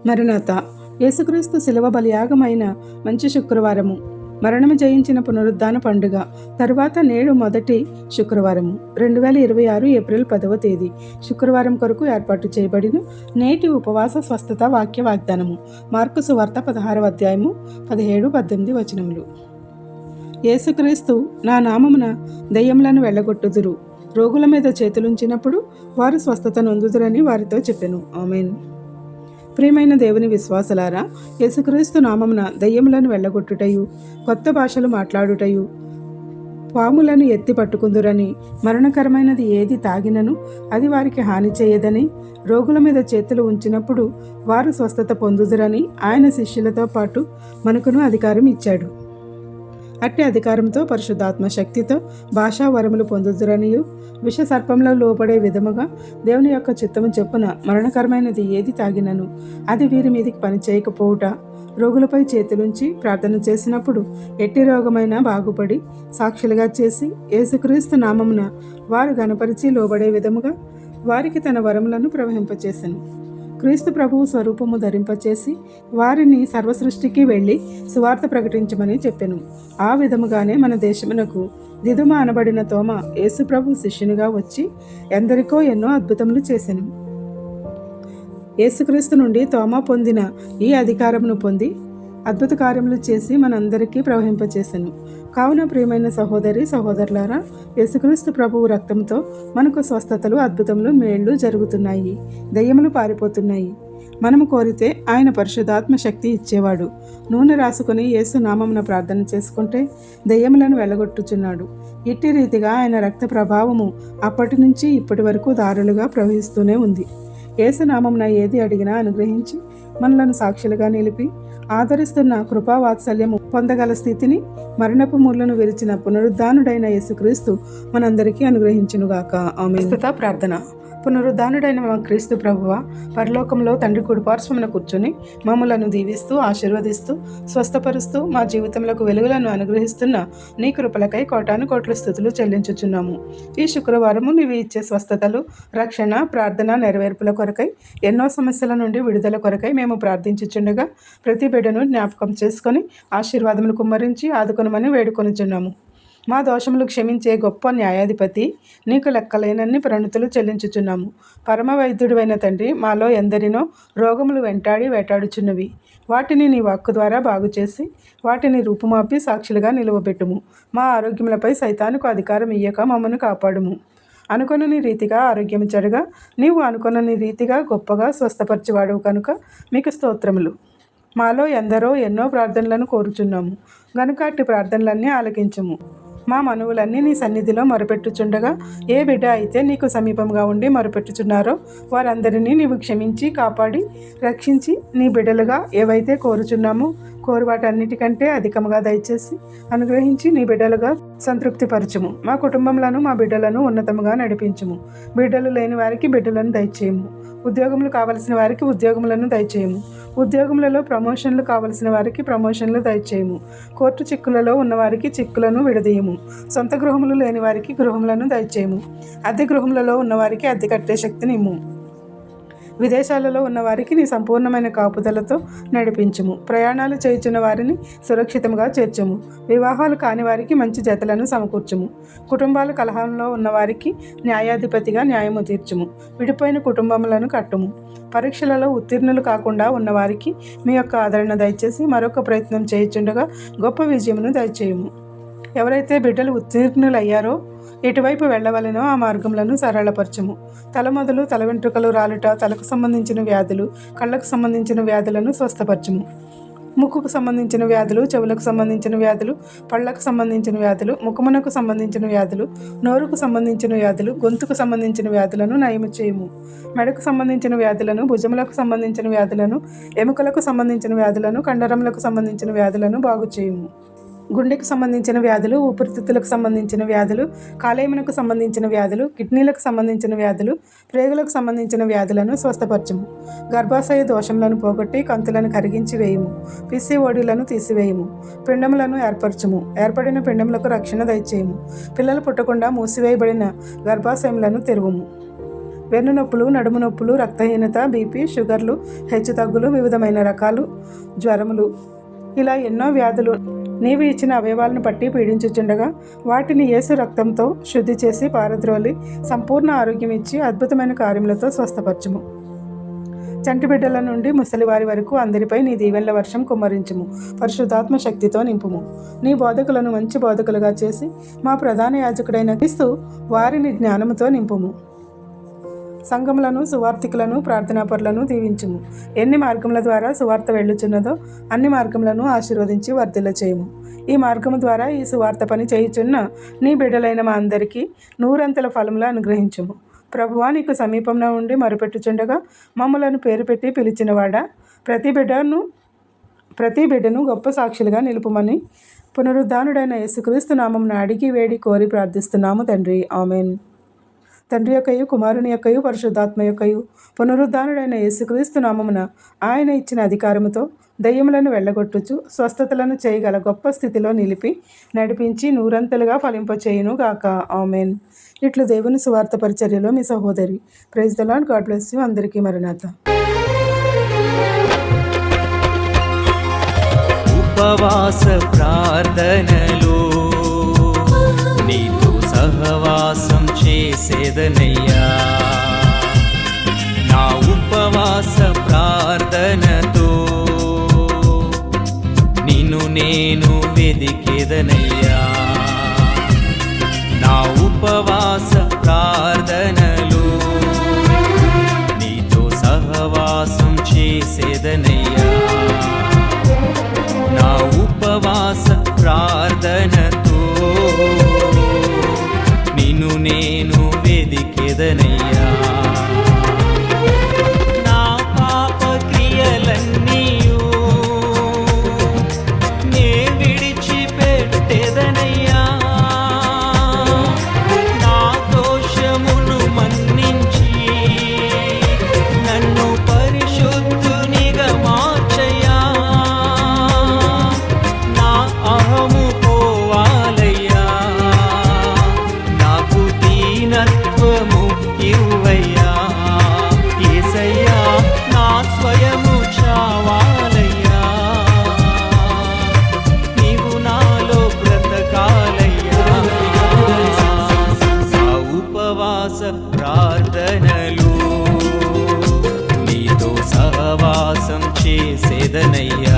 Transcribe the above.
మరణాత యేసుక్రీస్తు శిలువ బలియాగమైన మంచి శుక్రవారము, మరణము జయించిన పునరుద్ధాన పండుగ తరువాత నేడు మొదటి శుక్రవారము 2026 ఏప్రిల్ 10వ తేదీ శుక్రవారం కొరకు ఏర్పాటు చేయబడిన నేటి ఉపవాస స్వస్థత వాక్య వాగ్దానము మార్కు సువార్త 16వ అధ్యాయము 17-18 వచనములు. యేసుక్రీస్తు నా నామమున దయ్యములను వెళ్ళగొట్టుదురు, రోగుల మీద చేతులుంచినప్పుడు వారు స్వస్థత నొందుదురని వారితో చెప్పెను. ఆమేన్. ప్రియమైన దేవుని విశ్వాసులారా, యేసుక్రీస్తు నామమున దయ్యములను వెళ్ళగొట్టుటయు, కొత్త భాషలు మాట్లాడుటయు, పాములను ఎత్తి పట్టుకుందురని, మరణకరమైనది ఏది తాగినను అది వారికి హాని చేయదని, రోగుల మీద చేతులు ఉంచినప్పుడు వారు స్వస్థత పొందుదురని ఆయన శిష్యులతో పాటు మనకును అధికారం ఇచ్చాడు. అట్టి అధికారంతో పరిశుద్ధాత్మ శక్తితో భాషా వరములు పొందుదురనియు, విష సర్పంలో లోపడే విధముగా దేవుని యొక్క చిత్తము చొప్పున మరణకరమైనది ఏది తాగినను అది వీరి మీదికి పని చేయకపోవుట, రోగులపై చేతులుంచి ప్రార్థన చేసినప్పుడు ఎట్టి రోగమైనా బాగుపడి సాక్షులుగా చేసి యేసుక్రీస్తు నామమున వారు గణపరిచి లోబడే విధముగా వారికి తన వరములను ప్రవహింపచేసెను. క్రీస్తు ప్రభువు స్వరూపము ధరింపచేసి వారిని సర్వసృష్టికి వెళ్ళి సువార్త ప్రకటించమని చెప్పెను. ఆ విధముగానే మన దేశమునకు దిదుమ అనబడిన తోమ యేసు ప్రభు శిష్యునిగా వచ్చి ఎందరికో ఎన్నో అద్భుతములు చేసెను. యేసుక్రీస్తు నుండి తోమ పొందిన ఈ అధికారమును పొంది అద్భుత కార్యములు చేసి మనందరికీ ప్రవహింపచేసెను. కావున ప్రియమైన సహోదరి సహోదరులారా, యేసుక్రీస్తు ప్రభువు రక్తంతో మనకు స్వస్థతలు, అద్భుతములు, మేళ్లు జరుగుతున్నాయి, దయ్యములు పారిపోతున్నాయి. మనము కోరితే ఆయన పరిశుద్ధాత్మ శక్తి ఇచ్చేవాడు. నూనె రాసుకుని యేసు నామమున ప్రార్థన చేసుకుంటే దయ్యములను వెళ్ళగొట్టుచున్నాడు. ఇట్టి రీతిగా ఆయన రక్త ప్రభావము అప్పటి నుంచి ఇప్పటి వరకు దారులుగా ప్రవహిస్తూనే ఉంది. యేసు నామమున ఏది అడిగినా అనుగ్రహించి మనలను సాక్షులుగా నిలిపి ఆదరిస్తున్న కృపావాత్సల్యము పొందగల స్థితిని మరణపు ముళ్ళను విరిచిన పునరుద్ధానుడైన యేసుక్రీస్తు మనందరికీ అనుగ్రహించునుగాక. ఆమేన్. ప్రార్థన. పునరుద్ధానుడైన మా క్రీస్తు ప్రభువా, పరలోకంలో తండ్రి కుడిపార్శ్వమున కూర్చొని మమ్ములను దీవిస్తూ ఆశీర్వదిస్తూ స్వస్థపరుస్తూ మా జీవితంలో వెలుగులను అనుగ్రహిస్తున్న నీ కృపలకై కోటాను కోట్ల స్తుతులు చెల్లించుచున్నాము. ఈ శుక్రవారము నీవు ఇచ్చే స్వస్థతలు, రక్షణ, ప్రార్థన నెరవేర్పుల కొరకై, ఎన్నో సమస్యల నుండి విడుదల కొరకై మేము ప్రార్థించుచుండగా ప్రతి బిడ్డను జ్ఞాపకం చేసుకొని ఆశీర్వాదములు కుమ్మరించి ఆదుకొనమని వేడుకొనుచున్నాము. మా దోషములు క్షమించే గొప్ప న్యాయాధిపతి, నీకు లెక్కలేనన్ని ప్రణుతులు చెల్లించుచున్నాము. పరమ వైద్యుడివైన తండ్రి, మాలో ఎందరినో రోగములు వెంటాడి వేటాడుచున్నవి. వాటిని నీ వాక్కు ద్వారా బాగు చేసి వాటిని రూపుమాపి సాక్షులుగా నిలువబెట్టుము. మా ఆరోగ్యములపై సైతానుకు అధికారం ఇయ్యక మమ్మను కాపాడుము. అనుకొనని రీతిగా ఆరోగ్యం చెడగా, నీవు అనుకొనని రీతిగా గొప్పగా స్వస్థపరచువాడు కనుక మీకు స్తోత్రములు. మాలో ఎందరో ఎన్నో ప్రార్థనలను కోరుచున్నాము గనుక అట్టి ప్రార్థనలన్నీ ఆలకించుము. మా మనవులన్నీ నీ సన్నిధిలో మొరపెట్టుచుండగా ఏ బిడ్డ అయితే నీకు సమీపంగా ఉండి మొరపెట్టుచున్నారో వారందరినీ నీవు క్షమించి కాపాడి రక్షించి నీ బిడ్డలుగా ఏవైతే కోరుచున్నామో కోరు వాటన్నిటికంటే అధికముగా దయచేసి అనుగ్రహించి నీ బిడ్డలుగా సంతృప్తిపరచుము. మా కుటుంబంలోను మా బిడ్డలను ఉన్నతముగా నడిపించుము. బిడ్డలు లేని వారికి బిడ్డలను దయచేయము. ఉద్యోగములు కావలసిన వారికి ఉద్యోగములను దయచేయము. ఉద్యోగములలో ప్రమోషన్లు కావలసిన వారికి ప్రమోషన్లు దయచేయము. కోర్టు చిక్కులలో ఉన్నవారికి చిక్కులను విడదీయము. సొంత గృహములు లేని వారికి గృహములను దయచేయము. అద్దె గృహములలో ఉన్నవారికి అద్దె కట్టే శక్తిని ఇమ్ము. విదేశాలలో ఉన్నవారికి నీ సంపూర్ణమైన కాపుదలతో నడిపించుము. ప్రయాణాలు చేయుచున్న వారిని సురక్షితంగా చేర్చుము. వివాహాలు కాని వారికి మంచి జతలను సమకూర్చుము. కుటుంబాల కలహంలో ఉన్నవారికి న్యాయాధిపతిగా న్యాయము తీర్చుము. విడిపోయిన కుటుంబములను కట్టుము. పరీక్షలలో ఉత్తీర్ణులు కాకుండా ఉన్నవారికి మీ యొక్క ఆదరణ దయచేసి మరొక ప్రయత్నం చేయుచుండగా గొప్ప విజయమును దయచేయము. ఎవరైతే బిడ్డలు ఉత్తీర్ణులయ్యారో ఎటువైపు వెళ్ళవలెనో ఆ మార్గములను సరళపరచుము. తల మొదలు తల వెంట్రుకలు రాలుట, తలకు సంబంధించిన వ్యాధులు, కళ్ళకు సంబంధించిన వ్యాధులను స్వస్థపరచుము. ముక్కుకు సంబంధించిన వ్యాధులు, చెవులకు సంబంధించిన వ్యాధులు, పళ్ళకు సంబంధించిన వ్యాధులు, ముఖమునకు సంబంధించిన వ్యాధులు, నోరుకు సంబంధించిన వ్యాధులు, గొంతుకు సంబంధించిన వ్యాధులను నయము చేయుము. మెడకు సంబంధించిన వ్యాధులను, భుజములకు సంబంధించిన వ్యాధులను, ఎముకలకు సంబంధించిన వ్యాధులను, కండరములకు సంబంధించిన వ్యాధులను బాగు చేయుము. గుండెకు సంబంధించిన వ్యాధులు, ఊపిరితిత్తులకు సంబంధించిన వ్యాధులు, కాలేయమునకు సంబంధించిన వ్యాధులు, కిడ్నీలకు సంబంధించిన వ్యాధులు, ప్రేగులకు సంబంధించిన వ్యాధులను స్వస్థపరచుము. గర్భాశయ దోషములను పోగొట్టి కంతులను కరిగించి వేయుము. పిసిఓడిలను తీసివేయుము. పిండములను ఏర్పరచుము. ఏర్పడిన పిండములకు రక్షణ దయచేయము. పిల్లలు పుట్టకుండా మూసివేయబడిన గర్భాశయములను తెరువుము. వెన్ను నొప్పులు, నడుము నొప్పులు, రక్తహీనత, బీపీ, షుగర్లు, హెచ్చుతగ్గులు, వివిధమైన రకాలు జ్వరములు, ఇలా ఎన్నో వ్యాధులు నీవు ఇచ్చిన అవయవాలను బట్టి పీడించుచుండగా వాటిని యేసు రక్తంతో శుద్ధి చేసి పారద్రోలి సంపూర్ణ ఆరోగ్యం ఇచ్చి అద్భుతమైన కార్యములతో స్వస్థపరచుము. చంటి బిడ్డల నుండి ముసలివారి వరకు అందరిపై నీ దీవెనల వర్షం కుమ్మరించుము. పరిశుద్ధాత్మ శక్తితో నింపుము. నీ బోధకులను మంచి బోధకులుగా చేసి మా ప్రధాన యాజకుడైన క్రీస్తు వారిని జ్ఞానముతో నింపుము. సంఘములను, సువార్థికులను, ప్రార్థనాపరులను దీవించుము. ఎన్ని మార్గముల ద్వారా సువార్త వెళ్ళుచున్నదో అన్ని మార్గములను ఆశీర్వదించి వర్ధిల్ల చేయుము. ఈ మార్గము ద్వారా ఈ సువార్త పని చేయుచున్న నీ బిడ్డలైన మా అందరికీ నూరంతల ఫలములు అనుగ్రహించుము. ప్రభువా, నీకు సమీపంలో ఉండి మొరపెట్టుచుండగా మమ్మలను పేరు పెట్టి పిలిచినవాడా, ప్రతి బిడ్డను గొప్ప సాక్షులుగా నిలుపుమని పునరుద్ధానుడైన యేసుక్రీస్తు నామమున అడిగి వేడి కోరి ప్రార్థిస్తున్నాము తండ్రి. ఆమెన్. తండ్రి యొక్కయు, కుమారుని యొక్కయు, పరిశుద్ధాత్మ యొక్కయు పునరుద్ధానుడైన యేసుక్రీస్తు నామమున ఆయన ఇచ్చిన అధికారముతో దయ్యములను వెళ్ళగొట్టుచు స్వస్థతలను చేయగల గొప్ప స్థితిలో నిలిపి నడిపించి నూరంతలుగా ఫలింపచేయును గాక. ఆమెన్. ఇట్లు దేవుని సువార్త పరిచర్యలో మీ సహోదరి. Praise the Lord. God bless you. అందరికీ మరణాత. ఉపవాస ప్రార్థనలో నీతో సహవాసం చేసేదనయ్యా. నా ఉపవాస ప్రార్థనతో నిన్ను నేను వెదికేదనయ్యా. నా ఉపవాస ప్రార్థనలో నీతో సహవాసం చేసేదనయ్యా. నా ఉపవాస ప్రార్థనతో నిన్ను నేను వెదికెదనయ్యా. నా పాప క్రియలన్నీయు నే విడిచిపెట్టెదనయ్యా. నా దోషమును మన్నించి నన్ను పరిశుద్ధునిగా మార్చయ్యా. నా అహము పోవాలయ్యా. నాకు దీనత్వము ఇవ్వయ్యా. యేసయ్యా, నా స్వయము చావాలయ్యా. నీవు నాలో బ్రతకాలయ్యా. నా ఉపవాస ప్రార్థనలు నీతో సహవాసం చేసేదనయ్యా.